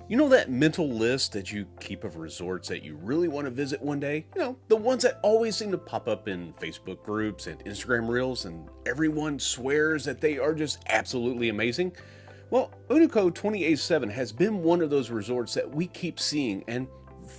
You know that mental list that you keep of resorts that you really want to visit one day? The ones that always seem to pop up in Facebook groups and Instagram reels, and everyone swears that they are just absolutely amazing? Well, Unico 287 has been one of those resorts that we keep seeing and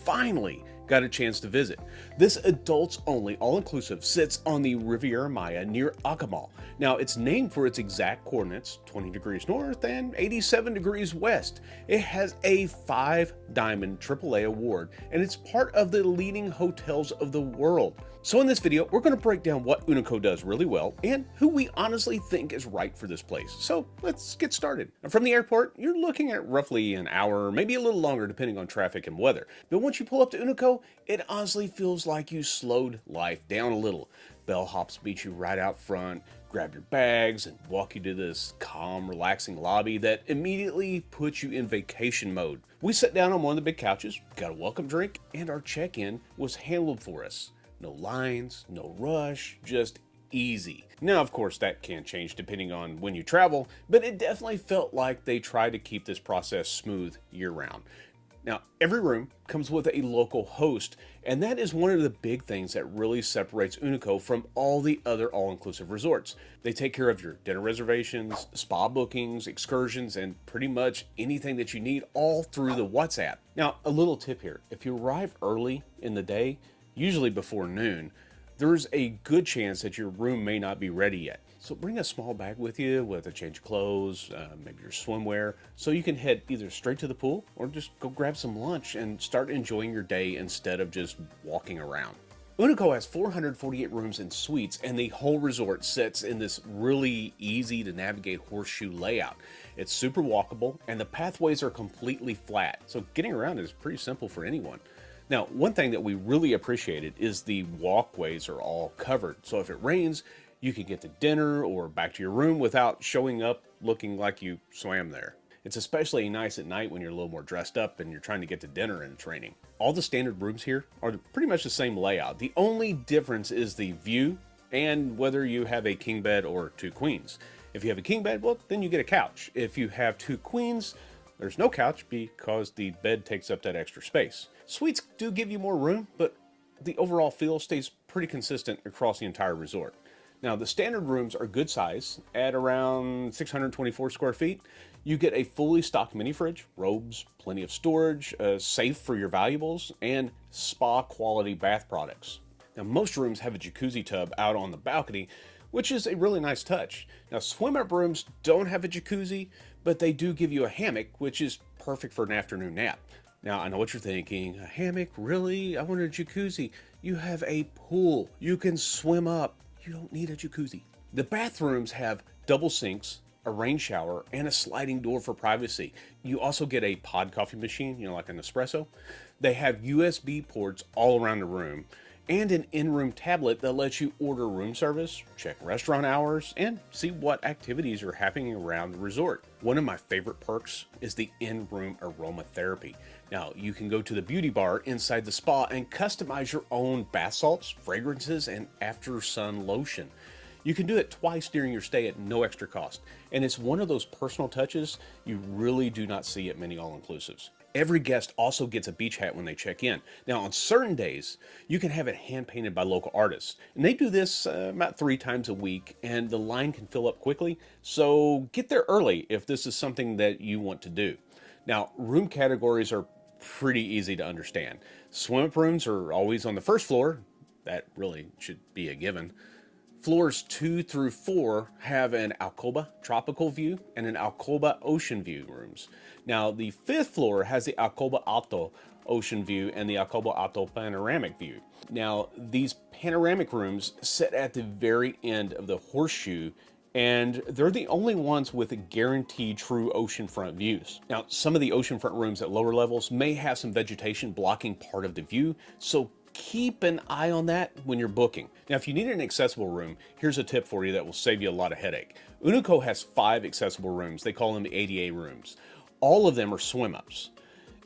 finally got a chance to visit. This adults only all inclusive sits on the Riviera Maya near Akamal. Now, it's named for its exact coordinates 20 degrees north and 87 degrees west. It has a 5-diamond AAA award and it's part of the leading hotels of the world. So in this video, we're going to break down what Unico does really well and who we honestly think is right for this place. So let's get started. From the airport, you're looking at roughly an hour, maybe a little longer depending on traffic and weather. But once you pull up to Unico, it honestly feels like you slowed life down a little. Bellhops meet you right out front, grab your bags, and walk you to this calm, relaxing lobby that immediately puts you in vacation mode. We sat down on one of the big couches, got a welcome drink, and our check-in was handled for us. No lines, no rush, just easy. Now, of course, that can change depending on when you travel, but it definitely felt like they try to keep this process smooth year-round. Now, every room comes with a local host, and that is one of the big things that really separates Unico from all the other all-inclusive resorts. They take care of your dinner reservations, spa bookings, excursions, and pretty much anything that you need all through the WhatsApp. Now, a little tip here. If you arrive early in the day, usually before noon, there's a good chance that your room may not be ready yet. So bring a small bag with you with a change of clothes, maybe your swimwear, so you can head either straight to the pool or just go grab some lunch and start enjoying your day instead of just walking around. Unico has 448 rooms and suites, and the whole resort sits in this really easy to navigate horseshoe layout. It's super walkable, and the pathways are completely flat, so getting around is pretty simple for anyone. Now, one thing that we really appreciated is the walkways are all covered, so if it rains, you can get to dinner or back to your room without showing up looking like you swam there. It's especially nice at night when you're a little more dressed up and you're trying to get to dinner and training. All the standard rooms here are pretty much the same layout. The only difference is the view and whether you have a king bed or 2 queens. If you have a king bed, well, then you get a couch. If you have 2 queens, there's no couch because the bed takes up that extra space. Suites do give you more room, but the overall feel stays pretty consistent across the entire resort. Now, the standard rooms are good size at around 624 square feet. You get a fully stocked mini fridge, robes, plenty of storage, a safe for your valuables, and spa quality bath products. Now, most rooms have a jacuzzi tub out on the balcony, which is a really nice touch. Now, swim-up rooms don't have a jacuzzi, but they do give you a hammock, which is perfect for an afternoon nap. Now, I know what you're thinking, a hammock? Really? I want a jacuzzi. You have a pool. You can swim up. You don't need a jacuzzi. The bathrooms have double sinks, a rain shower, and a sliding door for privacy. You also get a pod coffee machine, like an espresso. They have USB ports all around the room and an in-room tablet that lets you order room service, check restaurant hours, and see what activities are happening around the resort. One of my favorite perks is the in-room aromatherapy. Now, you can go to the beauty bar inside the spa and customize your own bath salts, fragrances, and after-sun lotion. You can do it twice during your stay at no extra cost, and it's one of those personal touches you really do not see at many all-inclusives. Every guest also gets a beach hat when they check in. Now, on certain days, you can have it hand-painted by local artists. And they do this about 3 times a week, and the line can fill up quickly. So get there early if this is something that you want to do. Now, room categories are pretty easy to understand. Swim-up rooms are always on the first floor. That really should be a given. Floors 2 through 4 have an Alcoba tropical view and an Alcoba ocean view rooms. Now, the 5th floor has the Alcoba Alto ocean view and the Alcoba Alto panoramic view. Now, these panoramic rooms sit at the very end of the horseshoe, and they're the only ones with a guaranteed true oceanfront views. Now, some of the oceanfront rooms at lower levels may have some vegetation blocking part of the view, so keep an eye on that when you're booking. Now, if you need an accessible room, here's a tip for you that will save you a lot of headache. Unico has 5 accessible rooms. They call them the ADA rooms. All of them are swim-ups.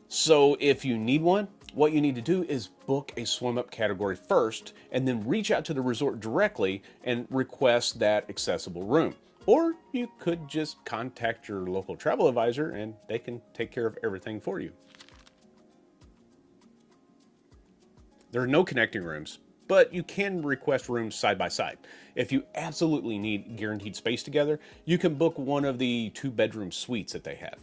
So if you need one, what you need to do is book a swim-up category first, and then reach out to the resort directly and request that accessible room. Or you could just contact your local travel advisor and they can take care of everything for you. There are no connecting rooms, but you can request rooms side by side. If you absolutely need guaranteed space together, you can book one of the 2-bedroom suites that they have.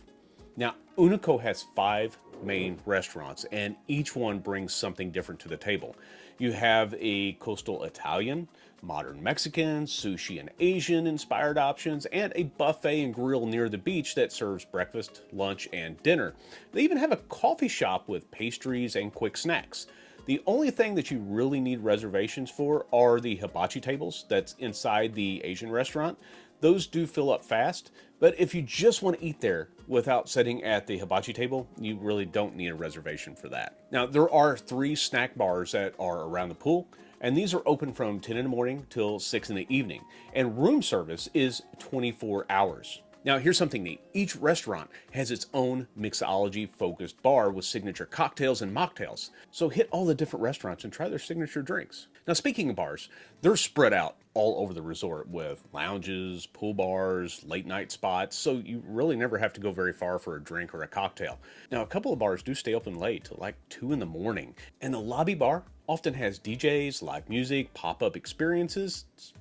Now, Unico has 5 main restaurants, and each one brings something different to the table. You have a coastal Italian, modern Mexican, sushi and Asian inspired options, and a buffet and grill near the beach that serves breakfast, lunch, and dinner. They even have a coffee shop with pastries and quick snacks. The only thing that you really need reservations for are the hibachi tables that's inside the Asian restaurant. Those do fill up fast, but if you just want to eat there without sitting at the hibachi table, you really don't need a reservation for that. Now, there are 3 snack bars that are around the pool, and these are open from 10 in the morning till 6 in the evening, and room service is 24 hours. Now, here's something neat. Each restaurant has its own mixology-focused bar with signature cocktails and mocktails. So hit all the different restaurants and try their signature drinks. Now, speaking of bars, they're spread out all over the resort with lounges, pool bars, late night spots, so you really never have to go very far for a drink or a cocktail. Now, a couple of bars do stay open late till like 2 in the morning, and the lobby bar often has DJs, live music, pop-up experiences. It's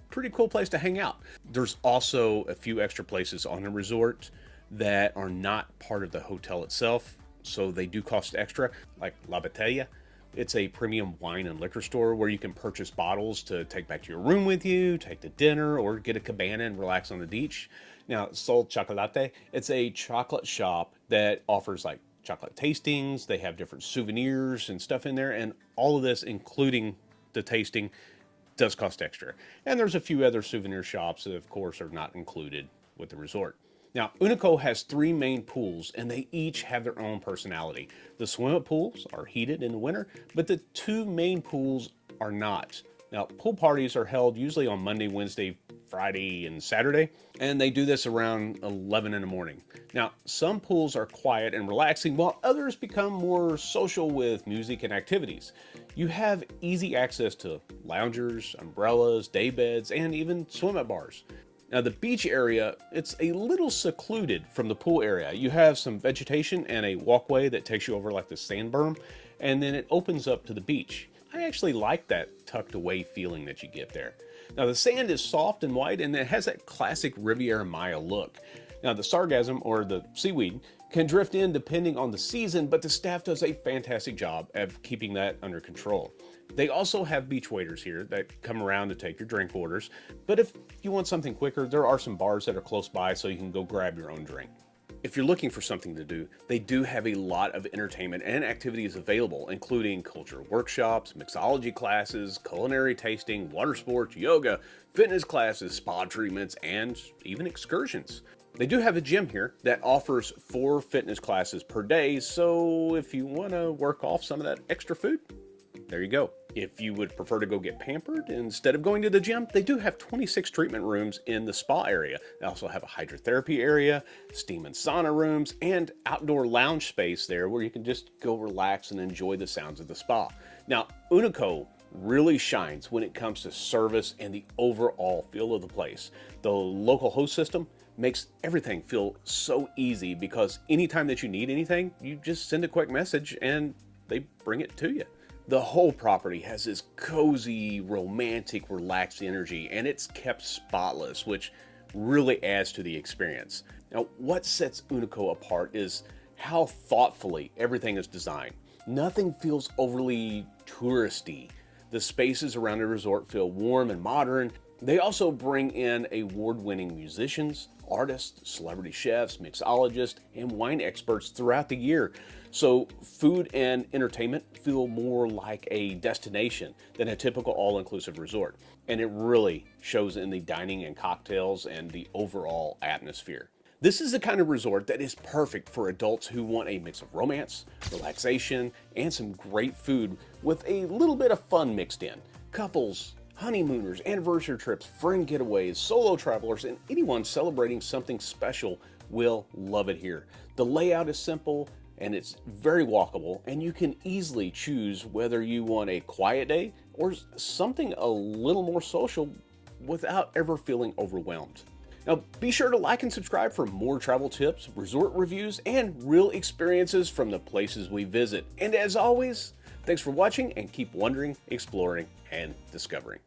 pretty cool place to hang out. There's also a few extra places on the resort that are not part of the hotel itself, so they do cost extra, like La Botella. It's a premium wine and liquor store where you can purchase bottles to take back to your room with you, take to dinner, or get a cabana and relax on the beach. Now, Sol Chocolate, it's a chocolate shop that offers like chocolate tastings. They have different souvenirs and stuff in there, and all of this, including the tasting, does cost extra. And there's a few other souvenir shops that, of course, are not included with the resort. Now, Unico has 3 main pools, and they each have their own personality. The swim-up pools are heated in the winter, but the 2 main pools are not. Now, pool parties are held usually on Monday, Wednesday, Friday, and Saturday, and they do this around 11 in the morning. Now, some pools are quiet and relaxing, while others become more social with music and activities. You have easy access to loungers, umbrellas, day beds, and even swim-up bars. Now, the beach area, it's a little secluded from the pool area. You have some vegetation and a walkway that takes you over like the sand berm, and then it opens up to the beach. I actually like that tucked away feeling that you get there. Now, the sand is soft and white, and it has that classic Riviera Maya look. Now, the sargassum, or the seaweed, can drift in depending on the season, but the staff does a fantastic job of keeping that under control. They also have beach waiters here that come around to take your drink orders, but if you want something quicker, there are some bars that are close by so you can go grab your own drink. If you're looking for something to do, they do have a lot of entertainment and activities available, including culture workshops, mixology classes, culinary tasting, water sports, yoga, fitness classes, spa treatments, and even excursions. They do have a gym here that offers 4 fitness classes per day, so if you want to work off some of that extra food, there you go. If you would prefer to go get pampered instead of going to the gym, they do have 26 treatment rooms in the spa area. They also have a hydrotherapy area, steam and sauna rooms, and outdoor lounge space there where you can just go relax and enjoy the sounds of the spa. Now, Unico really shines when it comes to service and the overall feel of the place. The local host system makes everything feel so easy because anytime that you need anything, you just send a quick message and they bring it to you. The whole property has this cozy, romantic, relaxed energy, and it's kept spotless, which really adds to the experience. Now, what sets Unico apart is how thoughtfully everything is designed. Nothing feels overly touristy. The spaces around the resort feel warm and modern. They also bring in award-winning musicians, artists, celebrity chefs, mixologists, and wine experts throughout the year. So food and entertainment feel more like a destination than a typical all-inclusive resort. And it really shows in the dining and cocktails and the overall atmosphere. This is the kind of resort that is perfect for adults who want a mix of romance, relaxation, and some great food with a little bit of fun mixed in. Couples, honeymooners, anniversary trips, friend getaways, solo travelers, and anyone celebrating something special will love it here. The layout is simple and it's very walkable, and you can easily choose whether you want a quiet day or something a little more social without ever feeling overwhelmed. Now, be sure to like and subscribe for more travel tips, resort reviews, and real experiences from the places we visit. And as always, thanks for watching and keep wondering, exploring, and discovering.